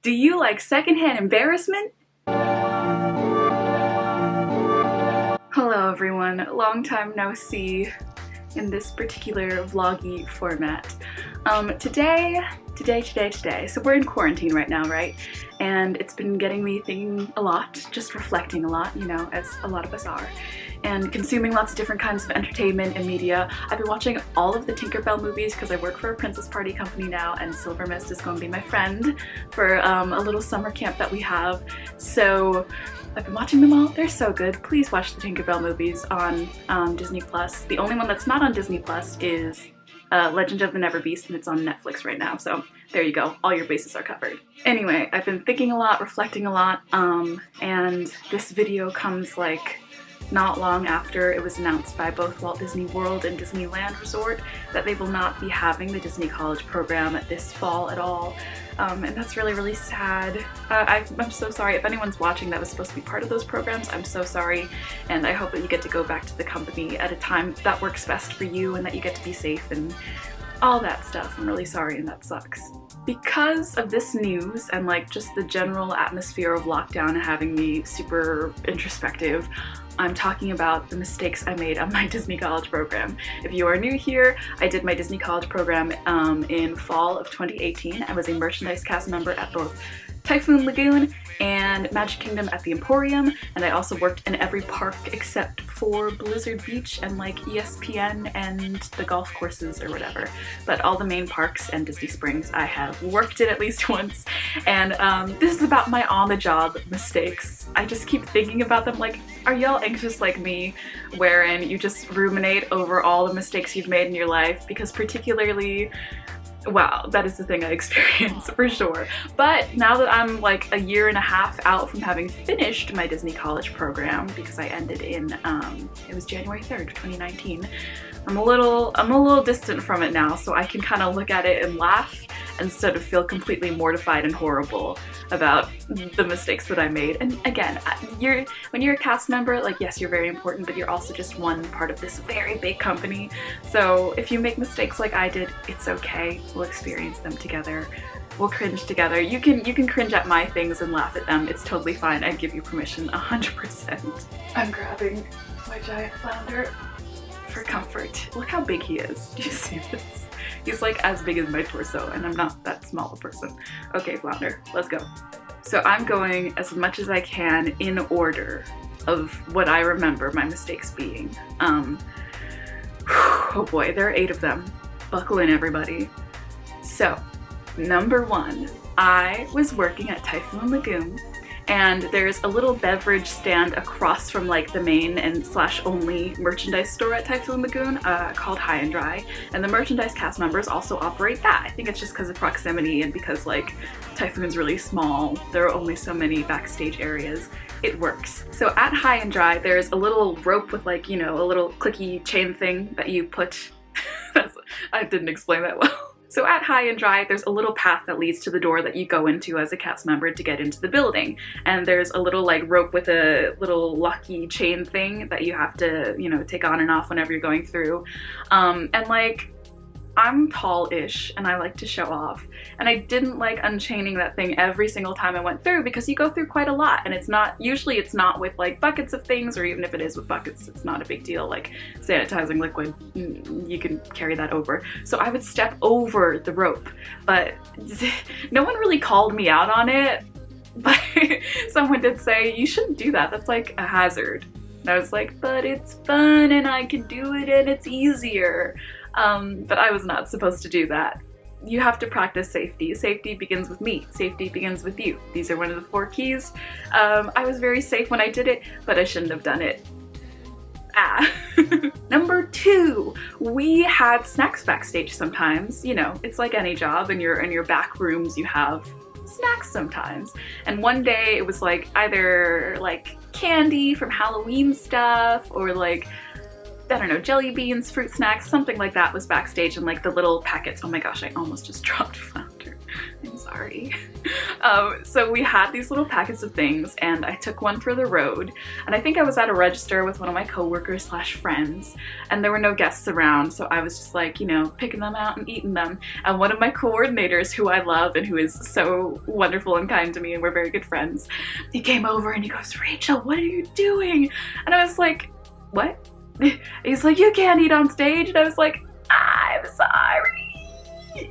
Do you like secondhand embarrassment? Hello everyone, long time no see in this particular vloggy format. Today, so we're in quarantine right now, right? And it's been getting me thinking a lot, just reflecting a lot, you know, as a lot of us are, and consuming lots of different kinds of entertainment and media. I've been watching all of the Tinkerbell movies because I work for a Princess Party company now, and Silver Mist is going to be my friend for a little summer camp that we have. So I've been watching them all. They're so good. Please watch the Tinkerbell movies on Disney+. The only one that's not on Disney+ is Legend of the Never Beast, and it's on Netflix right now. So there you go. All your bases are covered. Anyway, I've been thinking a lot, reflecting a lot, and this video comes like not long after it was announced by both Walt Disney World and Disneyland Resort that they will not be having the Disney College program this fall at all. And that's really, really sad. I'm so sorry. If anyone's watching that was supposed to be part of those programs, I'm so sorry. And I hope that you get to go back to the company at a time that works best for you and that you get to be safe and all that stuff. I'm really sorry, and that sucks. Because of this news and like just the general atmosphere of lockdown having me super introspective, I'm talking about the mistakes I made on my Disney College program. If you are new here, I did my Disney College program in fall of 2018. I was a merchandise cast member at both Typhoon Lagoon and Magic Kingdom at the Emporium, and I also worked in every park except for Blizzard Beach and like ESPN and the golf courses or whatever. But all the main parks and Disney Springs I have worked in at least once, and this is about my on-the-job mistakes. I just keep thinking about them. Like, are y'all anxious like me, wherein you just ruminate over all the mistakes you've made in your life? Because particularly, wow, that is the thing I experience for sure. But now that I'm like a year and a half out from having finished my Disney College program, because I ended in, it was January 3rd, 2019, I'm a little distant from it now, so I can kind of look at it and laugh instead of feel completely mortified and horrible about the mistakes that I made. And again, when you're a cast member, like, yes, you're very important, but you're also just one part of this very big company. So if you make mistakes like I did, it's okay. We'll experience them together. We'll cringe together. You can cringe at my things and laugh at them. It's totally fine. I give you permission 100%. I'm grabbing my giant flounder for comfort. Look how big he is. Do you see this? He's like as big as my torso, and I'm not that small a person. Okay, flounder, let's go. So I'm going as much as I can in order of what I remember my mistakes being. Oh boy, there are 8 of them. Buckle in, everybody. So, number 1, I was working at Typhoon Lagoon, and there's a little beverage stand across from like the main and / only merchandise store at Typhoon Lagoon called High and Dry, and the merchandise cast members also operate that. I think it's just because of proximity and because like Typhoon's really small, there are only so many backstage areas. It works. So at High and Dry, there's a little rope with like, you know, a little clicky chain thing that you put I didn't explain that well. So at High and Dry, there's a little path that leads to the door that you go into as a cast member to get into the building. And there's a little like rope with a little lucky chain thing that you have to, you know, take on and off whenever you're going through. And like, I'm tall-ish and I like to show off. And I didn't like unchaining that thing every single time I went through, because you go through quite a lot, and usually it's not with like buckets of things, or even if it is with buckets, it's not a big deal. Like sanitizing liquid, you can carry that over. So I would step over the rope, but no one really called me out on it. But someone did say, you shouldn't do that, that's like a hazard. And I was like, but it's fun and I can do it and it's easier. But I was not supposed to do that. You have to practice safety. Safety begins with me. Safety begins with you. These are one of the 4 keys. I was very safe when I did it, but I shouldn't have done it. Number 2, we had snacks backstage sometimes. You know, it's like any job. In your back rooms, you have snacks sometimes. And one day it was like either like candy from Halloween stuff, or like, I don't know, jelly beans, fruit snacks, something like that was backstage in like the little packets. Oh my gosh, I almost just dropped flounder. I'm sorry. So we had these little packets of things and I took one for the road, and I think I was at a register with one of my coworkers slash friends, and there were no guests around, so I was just like, you know, picking them out and eating them. And one of my coordinators, who I love and who is so wonderful and kind to me, and we're very good friends, he came over and he goes, "Rachel, what are you doing?" And I was like, "What?" He's like, "You can't eat on stage." And I was like, "I'm sorry."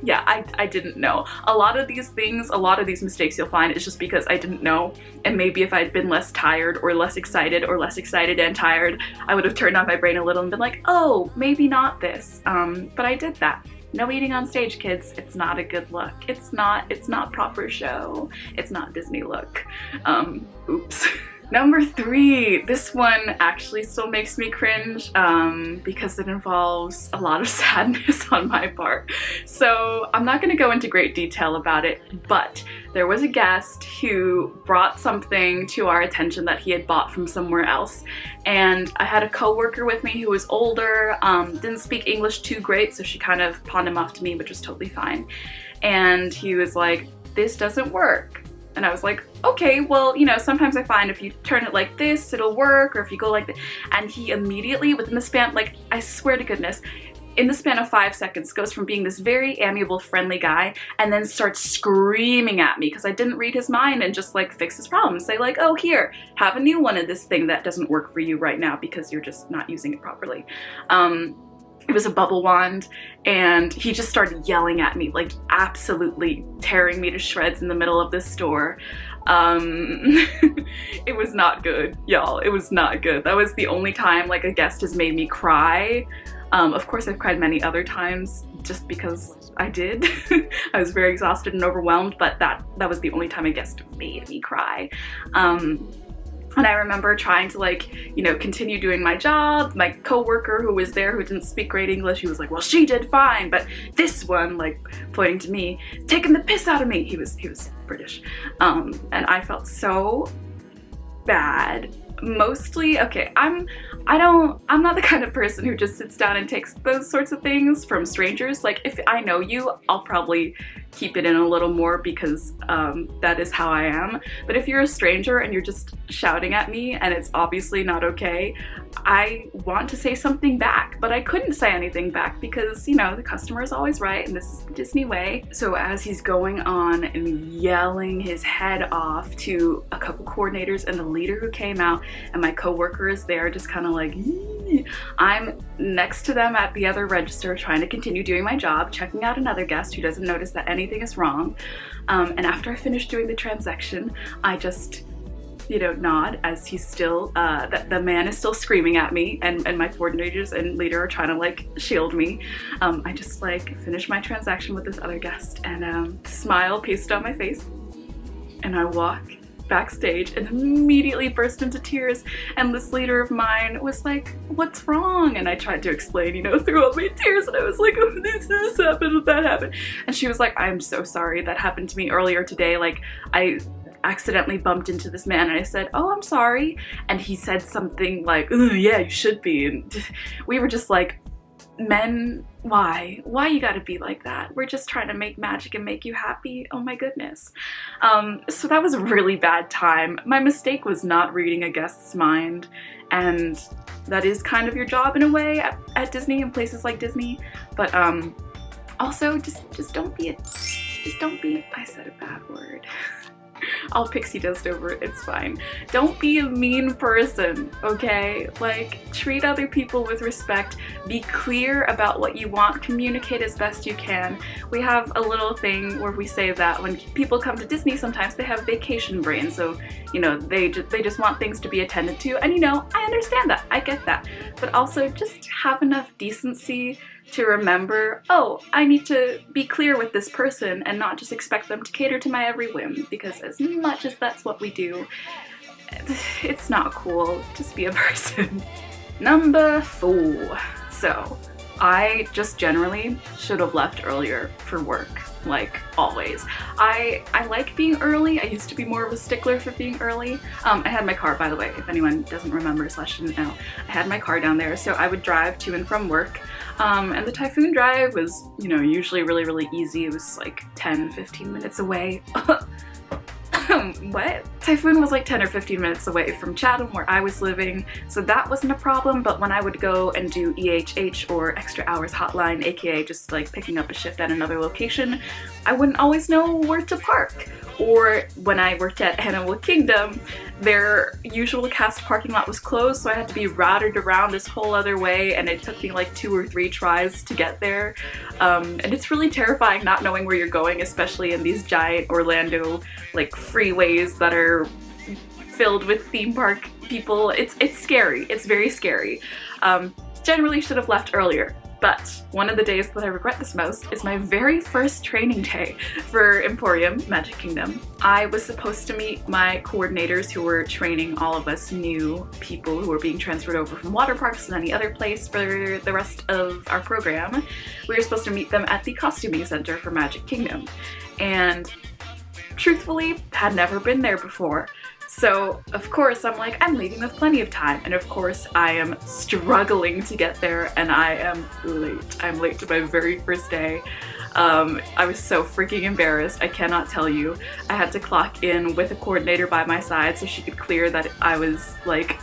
Yeah, I didn't know. A lot of these things, a lot of these mistakes you'll find is just because I didn't know, and maybe if I'd been less tired or less excited and tired, I would have turned on my brain a little and been like, oh, maybe not this. But I did that. No eating on stage, kids. It's not a good look. It's not proper show. It's not Disney look. Oops. Number 3, this one actually still makes me cringe because it involves a lot of sadness on my part. So I'm not going to go into great detail about it, but there was a guest who brought something to our attention that he had bought from somewhere else. And I had a coworker with me who was older, didn't speak English too great, so she kind of pawned him off to me, which was totally fine. And he was like, "This doesn't work." And I was like, okay, well, you know, sometimes I find if you turn it like this, it'll work, or if you go like this. And he immediately, within the span, like, I swear to goodness, in the span of 5 seconds, goes from being this very amiable, friendly guy, and then starts screaming at me because I didn't read his mind and just like fix his problem and say like, "Oh, here, have a new one of this thing that doesn't work for you right now because you're just not using it properly." It was a bubble wand, and he just started yelling at me, like absolutely tearing me to shreds in the middle of this store. It was not good, y'all. It was not good. That was the only time like a guest has made me cry. Of course, I've cried many other times just because I did. I was very exhausted and overwhelmed, but that was the only time a guest made me cry. And I remember trying to, like, you know, continue doing my job. My coworker who was there, who didn't speak great English, he was like, "Well, she did fine, but this one," like pointing to me, "taking the piss out of me." He was British. And I felt so bad. Mostly, okay, I'm not the kind of person who just sits down and takes those sorts of things from strangers. Like, if I know you, I'll probably keep it in a little more because that is how I am. But if you're a stranger and you're just shouting at me and it's obviously not okay, I want to say something back, but I couldn't say anything back because, you know, the customer is always right and this is the Disney way. So as he's going on and yelling his head off to a couple coordinators and the leader who came out, and my coworker is there just kind of like, "Eee." I'm next to them at the other register trying to continue doing my job, checking out another guest who doesn't notice that anything is wrong. And after I finish doing the transaction, I just, you know, nod as he's still, the man is still screaming at me, and my coordinators and leader are trying to like shield me. I just like finish my transaction with this other guest and smile pasted on my face, and I walk backstage and immediately burst into tears, and this leader of mine was like, "What's wrong?" And I tried to explain, you know, through all my tears, and I was like, "Oh, this happened, that happened." And she was like, "I'm so sorry, that happened to me earlier today. Like, I accidentally bumped into this man." And I said, "Oh, I'm sorry." And he said something like, "Yeah, you should be." And we were just like, "Men, why you gotta be like that? We're just trying to make magic and make you happy. Oh my goodness." So that was a really bad time. My mistake was not reading a guest's mind, and that is kind of your job in a way at Disney and places like Disney. But also just don't be I said a bad word. I'll pixie dust over it, it's fine. Don't be a mean person, okay? Like, treat other people with respect, be clear about what you want, communicate as best you can. We have a little thing where we say that when people come to Disney, sometimes they have vacation brain, so, you know, they just want things to be attended to, and you know, I understand that, I get that. But also, just have enough decency to remember, oh, I need to be clear with this person and not just expect them to cater to my every whim, because as much as that's what we do, it's not cool. Just be a person. Number 4. So, I just generally should have left earlier for work, like always. I like being early. I used to be more of a stickler for being early. I had my car, by the way, if anyone doesn't remember / didn't know. I had my car down there, so I would drive to and from work. And the Typhoon drive was, you know, usually really, really easy. It was like 10-15 minutes away. what? Typhoon was like 10 or 15 minutes away from Chatham where I was living, so that wasn't a problem. But when I would go and do EHH or extra hours hotline, aka just like picking up a shift at another location, I wouldn't always know where to park. Or when I worked at Animal Kingdom, their usual cast parking lot was closed, so I had to be routed around this whole other way, and it took me like 2 or 3 tries to get there. And it's really terrifying not knowing where you're going, especially in these giant Orlando like freeways that are filled with theme park people. It's scary. It's very scary. Generally should have left earlier. But one of the days that I regret this most is my very first training day for Emporium, Magic Kingdom. I was supposed to meet my coordinators who were training all of us new people who were being transferred over from water parks and any other place for the rest of our program. We were supposed to meet them at the costuming center for Magic Kingdom. And truthfully, had never been there before. So of course I'm like, I'm leaving with plenty of time, and of course I am struggling to get there, and I am late. I'm late to my very first day. I was so freaking embarrassed, I cannot tell you. I had to clock in with a coordinator by my side so she could clear that I was like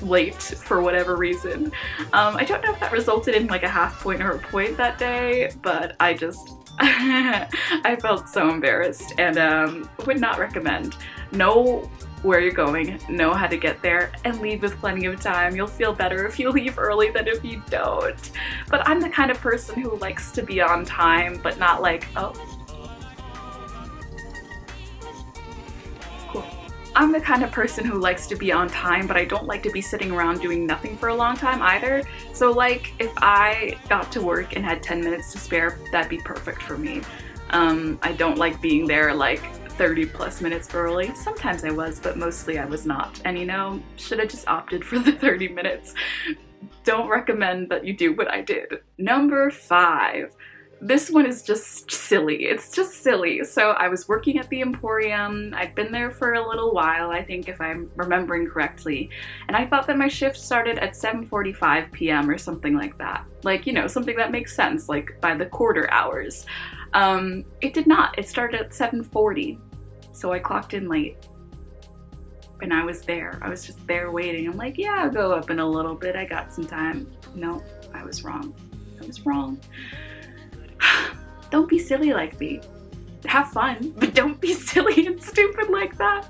late for whatever reason. I don't know if that resulted in like a half point or a point that day, but I just I felt so embarrassed, and would not recommend. Know where you're going, know how to get there, and leave with plenty of time. You'll feel better if you leave early than if you don't. But I'm the kind of person who likes to be on time, but not like, oh. Cool. I'm the kind of person who likes to be on time, but I don't like to be sitting around doing nothing for a long time either. So like, if I got to work and had 10 minutes to spare, that'd be perfect for me. I don't like being there like 30 plus minutes early. Sometimes I was, but mostly I was not. And you know, should have just opted for the 30 minutes. Don't recommend that you do what I did. Number 5. This one is just silly. It's just silly. So I was working at the Emporium. I'd been there for a little while, I think, if I'm remembering correctly. And I thought that my shift started at 7:45 p.m. or something like that. Like, you know, something that makes sense, like by the quarter hours. It did not. It started at 7:40. So I clocked in late. And I was there. I was just there waiting. I'm like, yeah, I'll go up in a little bit. I got some time. No, I was wrong. I was wrong. Don't be silly like me. Have fun, but don't be silly and stupid like that.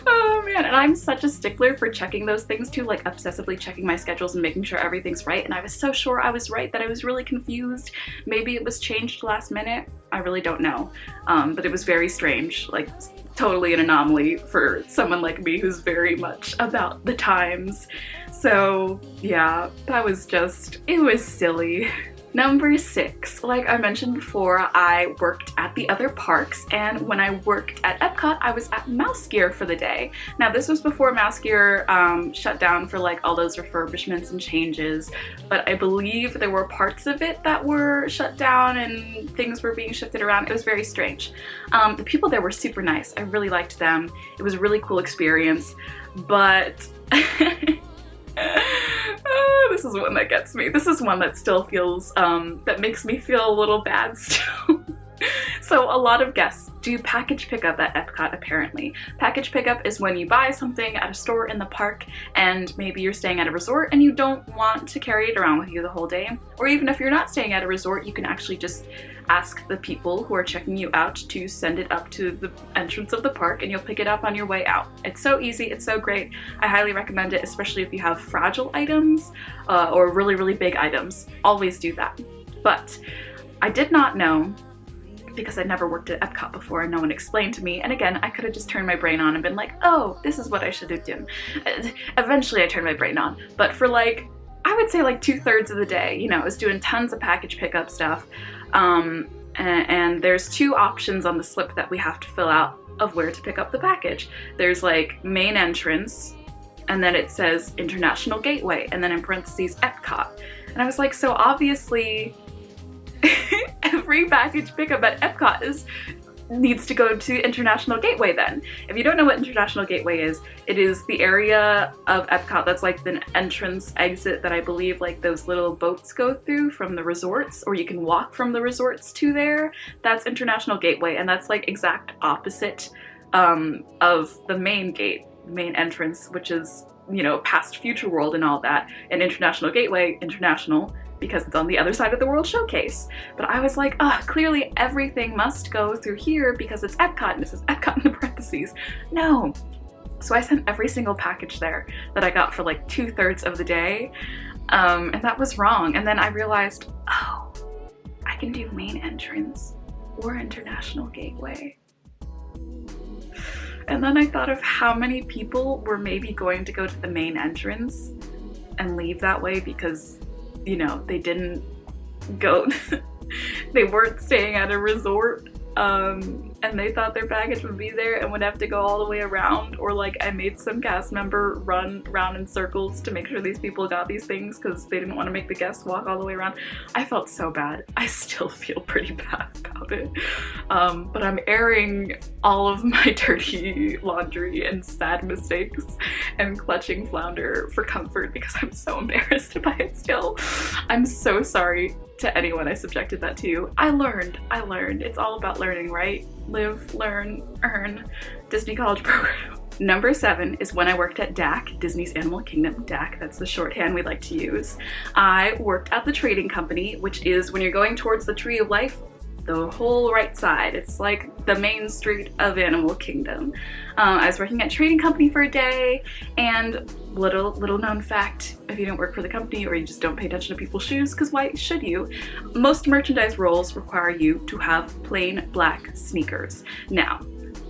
Oh man, and I'm such a stickler for checking those things too, like obsessively checking my schedules and making sure everything's right. And I was so sure I was right that I was really confused. Maybe it was changed last minute. I really don't know. But it was very strange, like totally an anomaly for someone like me who's very much about the times. So yeah, that was just, it was silly. Number 6, like I mentioned before, I worked at the other parks, and when I worked at Epcot, I was at Mouse Gear for the day. Now this was before Mouse Gear shut down for like all those refurbishments and changes, but I believe there were parts of it that were shut down and things were being shifted around. It was very strange. The people there were super nice. I really liked them. It was a really cool experience, but this is one that gets me. This is one that still feels, that makes me feel a little bad still. So a lot of guests do package pickup at Epcot apparently. Package pickup is when you buy something at a store in the park and maybe you're staying at a resort and you don't want to carry it around with you the whole day. Or even if you're not staying at a resort, you can actually just ask the people who are checking you out to send it up to the entrance of the park and you'll pick it up on your way out. It's so easy, it's so great. I highly recommend it, especially if you have fragile items or really, really big items. Always do that. But I did not know, because I'd never worked at Epcot before and no one explained to me, and again, I could have just turned my brain on and been like, oh, this is what I should have done. Eventually I turned my brain on, but for like, I would say like 2/3 of the day, you know, I was doing tons of package pickup stuff, and there's 2 options on the slip that we have to fill out of where to pick up the package. There's like main entrance, and then it says International Gateway, and then in parentheses Epcot. And I was like, so obviously every package pickup at Epcot needs to go to International Gateway then. If you don't know what International Gateway is, it is the area of Epcot that's like the entrance exit that I believe like those little boats go through from the resorts, or you can walk from the resorts to there. That's International Gateway, and that's like exact opposite of the main gate, main entrance, which is, you know, past Future World and all that, and International Gateway, international, because it's on the other side of the World Showcase. But I was like, clearly everything must go through here because it's Epcot, and it says Epcot in the parentheses. No. So I sent every single package there that I got for like 2/3 of the day, and that was wrong. And then I realized, oh, I can do main entrance or International Gateway. And then I thought of how many people were maybe going to go to the main entrance and leave that way because, you know, they didn't go, they weren't staying at a resort, and they thought their baggage would be there and would have to go all the way around, or like I made some cast member run around in circles to make sure these people got these things because they didn't want to make the guests walk all the way around. I felt so bad. I still feel pretty bad about it, but I'm airing all of my dirty laundry and sad mistakes and clutching flounder for comfort because I'm so embarrassed by it still. I'm so sorry to anyone I subjected that to. I learned. It's all about learning, right? Live, learn, earn. Disney College Program. Number 7 is when I worked at DAC, Disney's Animal Kingdom. DAC, that's the shorthand we like to use. I worked at the trading company, which is when you're going towards the Tree of Life, the whole right side. It's like the main street of Animal Kingdom. I was working at trading company for a day, and little known fact, if you don't work for the company or you just don't pay attention to people's shoes, because why should you? Most merchandise roles require you to have plain black sneakers. Now,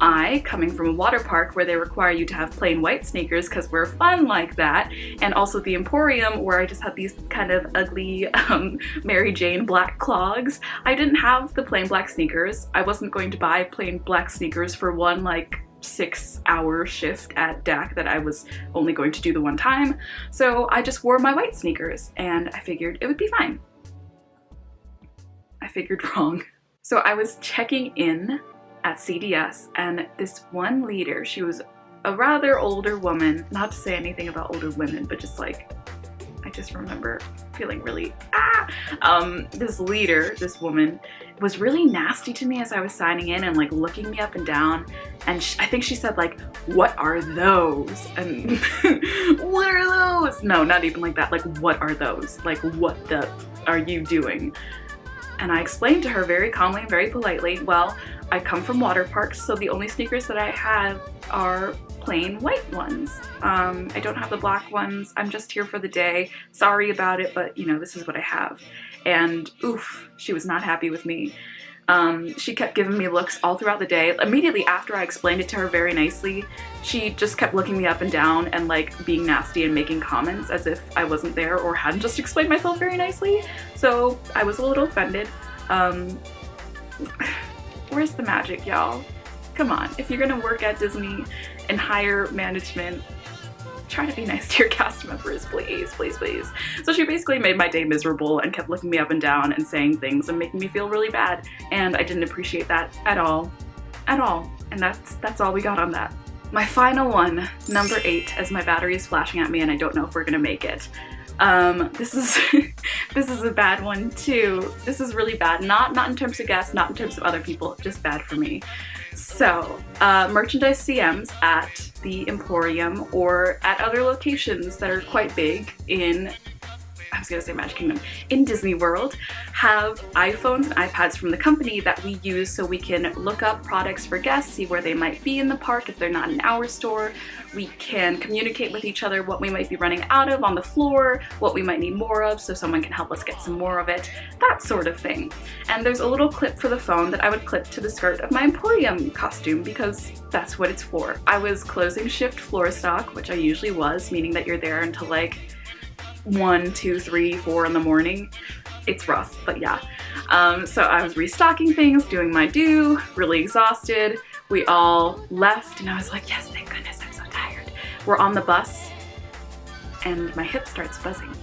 I, coming from a water park where they require you to have plain white sneakers because we're fun like that, and also the Emporium where I just had these kind of ugly Mary Jane black clogs, I didn't have the plain black sneakers. I wasn't going to buy plain black sneakers for one like 6-hour shift at DAC that I was only going to do the one time, so I just wore my white sneakers and I figured it would be fine. I figured wrong. So I was checking in at CDS, and this one leader, she was a rather older woman, not to say anything about older women, but just like, I just remember feeling really, this leader, this woman, was really nasty to me as I was signing in and like looking me up and down, and I think she said like, what are those? And what are those? No, not even like that, like what are those? Like what the are you doing? And I explained to her very calmly and very politely, well, I come from water parks, so the only sneakers that I have are plain white ones. I don't have the black ones. I'm just here for the day. Sorry about it, but you know, this is what I have. And oof, she was not happy with me. She kept giving me looks all throughout the day. Immediately after I explained it to her very nicely, she just kept looking me up and down and like being nasty and making comments as if I wasn't there or hadn't just explained myself very nicely. So I was a little offended. Where's the magic, y'all? Come on, if you're gonna work at Disney and hire management, try to be nice to your cast members, please, please, please. So she basically made my day miserable and kept looking me up and down and saying things and making me feel really bad, and I didn't appreciate that at all. And that's all we got on that. My final one, number 8, as my battery is flashing at me and I don't know if we're gonna make it. This is this is a bad one too. This is really bad. Not in terms of guests, not in terms of other people, just bad for me. So, merchandise CMs at the Emporium or at other locations that are quite big in, I was gonna say Magic Kingdom, in Disney World, have iPhones and iPads from the company that we use so we can look up products for guests, see where they might be in the park if they're not in our store. We can communicate with each other what we might be running out of on the floor, what we might need more of so someone can help us get some more of it, that sort of thing. And there's a little clip for the phone that I would clip to the skirt of my Emporium costume because that's what it's for. I was closing shift floor stock, which I usually was, meaning that you're there until like 1, 2, 3, 4 in the morning. It's rough, but yeah. So I was restocking things, doing my due, really exhausted. We all left and I was like, yes, thank goodness, I'm so tired. We're on the bus and my hip starts buzzing.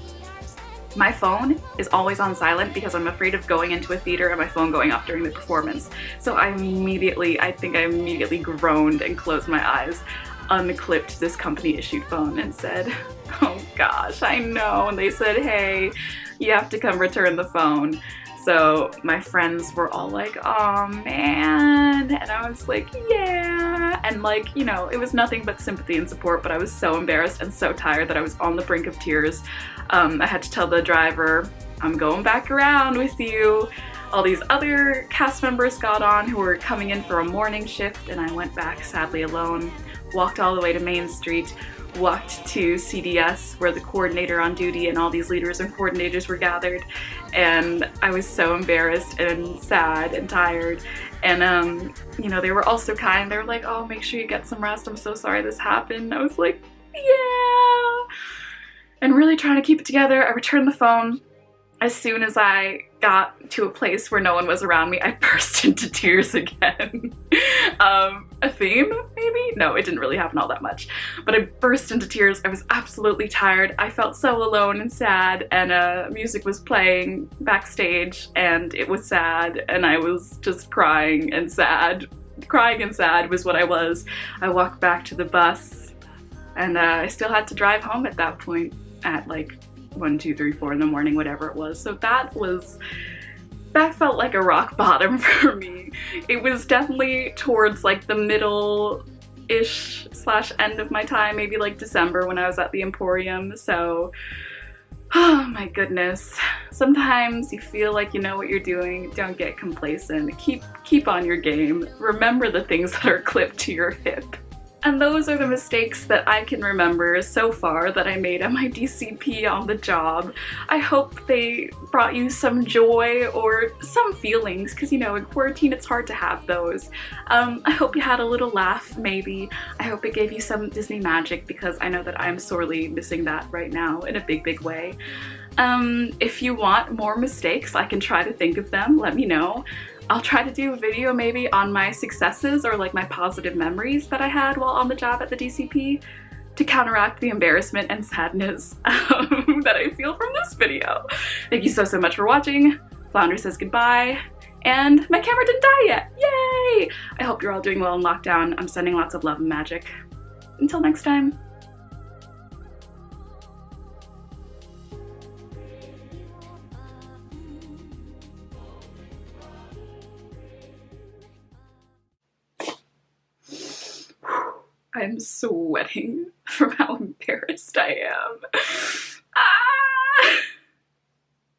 My phone is always on silent because I'm afraid of going into a theater and my phone going off during the performance. So I think I immediately groaned and closed my eyes, unclipped this company issued phone and said, oh gosh, I know. And they said, hey, you have to come return the phone. So my friends were all like, oh man. And I was like, yeah. and like, you know, it was nothing but sympathy and support, but I was so embarrassed and so tired that I was on the brink of tears. I had to tell the driver, I'm going back around with you. All these other cast members got on who were coming in for a morning shift, and I went back sadly alone, walked all the way to Main Street, walked to CDS where the coordinator on duty and all these leaders and coordinators were gathered, and I was so embarrassed and sad and tired. And you know, they were also kind. They were like, oh, make sure you get some rest, I'm so sorry this happened. I was like, yeah, and really trying to keep it together. I returned the phone. As soon as I got to a place where no one was around me, I burst into tears again. A theme, maybe? No, it didn't really happen all that much. But I burst into tears. I was absolutely tired. I felt so alone and sad, and music was playing backstage, and it was sad, and I was just crying and sad. Crying and sad was what I was. I walked back to the bus, and I still had to drive home at that point at like 1, 2, 3, 4 in the morning, whatever it was. So that felt like a rock bottom for me. It was definitely towards like the middle-ish / end of my time, maybe like December when I was at the Emporium. So, oh my goodness. Sometimes you feel like you know what you're doing. Don't get complacent. Keep on your game. Remember the things that are clipped to your hip. And those are the mistakes that I can remember so far that I made at my DCP on the job. I hope they brought you some joy or some feelings, because you know, in quarantine it's hard to have those. I hope you had a little laugh, maybe. I hope it gave you some Disney magic, because I know that I'm sorely missing that right now in a big way. If you want more mistakes, I can try to think of them. Let me know. I'll try to do a video maybe on my successes or like my positive memories that I had while on the job at the DCP to counteract the embarrassment and sadness that I feel from this video. Thank you so much for watching. Flounder says goodbye, and my camera didn't die yet. Yay! I hope you're all doing well in lockdown. I'm sending lots of love and magic. Until next time. I'm sweating from how embarrassed I am. Ah!